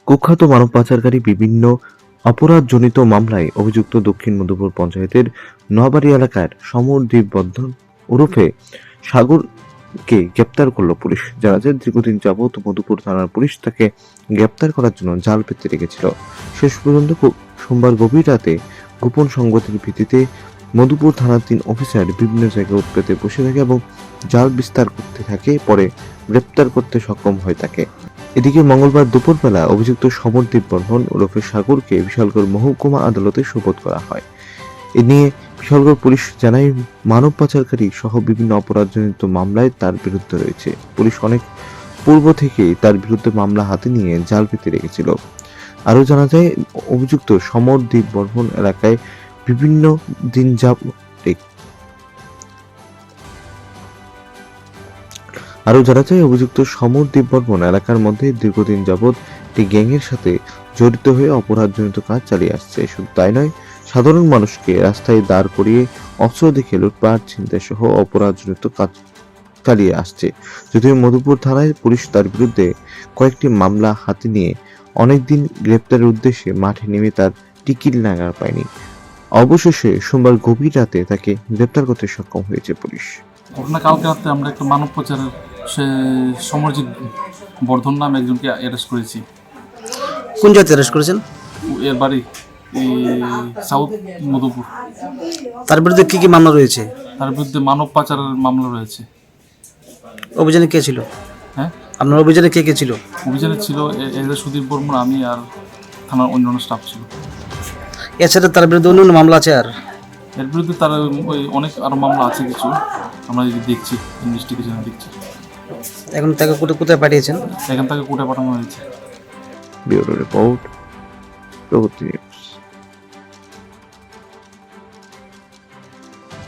কুখ্যাত মানব পাচারকারী বিভিন্ন অপরাধজনিত মামলায় অভিযুক্ত দক্ষিণ মধুপুর পঞ্চায়েতের নোয়াবাড়ি এলাকার সমরদীপ বর্ধন ওরফে সাগরকে গ্রেপ্তার করল পুলিশ। জানা যায়, দীর্ঘদিন যাবৎ মধুপুর থানার পুলিশ তাকে গ্রেপ্তার করার জন্য জাল পেতে রেখেছিল। শেষ পর্যন্ত সোমবার গভীর রাতে গোপন সংবাদের ভিত্তিতে মধুপুর থানার 3 অফিসার বিভিন্ন জায়গায় উৎপেতে বসে থাকে এবং জাল বিস্তার করতে থাকে। পরে গ্রেপ্তার করতে সক্ষম হয় তাকে। এদিকে মঙ্গলবার দুপুরবেলা অভিযুক্ত সমরদীপ বর্ধন ওরফে সাগরকে বিশালগড় মহকুমা আদালতে সোপর্দ করা হয়। এ নিয়ে বিশালগড় পুলিশ জানায়, মানব পাচারকারী সহ বিভিন্ন অপরাধজনিত মামলায় তার বিরুদ্ধে রয়েছে। পুলিশ অনেক পূর্ব থেকেই তার বিরুদ্ধে মামলা হাতে নিয়ে জাল পেতে রেখেছিল। আরও জানা যায়, অভিযুক্ত সমরদীপ বর্ধন এলাকায় বিভিন্ন দিন সমরদীপ বর্মন এলাকার মধ্যে দীর্ঘদিন যাবৎ একটি গ্যাংয়ের সাথে জড়িত হয়ে অপরাধজনিত কাজ চালিয়ে আসছে। শুধু তাই নয়, সাধারণ মানুষকে রাস্তায় দাঁড় করিয়ে অস্ত্র দেখে লুটপাট, ছিনতাই সহ অপরাধজনিত কাজ চালিয়ে আসছে। যদিও মধুপুর থানায় পুলিশ তার বিরুদ্ধে কয়েকটি মামলা হাতে নিয়ে অনেকদিন গ্রেপ্তারের উদ্দেশ্যে মাঠে নেমে তার টিকিট নাগার পায়নি। অবশেষে সোমবার গভীর রাতে তাকে গ্রেপ্তার করতে সক্ষম হয়েছে পুলিশ। ঘটনা কালকে রাতে আমরা একটা মানব পাচারের সমরজিৎ বর্ধন নামে একজনকে অ্যারেস্ট করেছি। কোন জায়গায় অ্যারেস্ট করেছেন? এর বাড়ি সাউথ মধুপুর। তার বিরুদ্ধে কি কি মামলা রয়েছে? তার বিরুদ্ধে মানব পাচারের মামলা রয়েছে। অভিযানে কে ছিল? হ্যাঁ, আপনার অভিযানে কে কে ছিল? অভিযানে ছিল সুদীপ বর্মন, আমি আর থানার অন্যান্য স্টাফ ছিল। এছাড়া তার বিরুদ্ধে অন্য মামলা আছে? আর এর বিরুদ্ধে তার ওই অনেক আরও মামলা আছে কিছু, আমরা দেখছি, ইনভেস্টিগেশন দেখছি। এখন তাকে কোথায় পাঠিয়েছেন? এখান থেকে কোর্টে পাঠানো হয়েছে। ব্যুরো রিপোর্ট, প্রগতি নিউজ।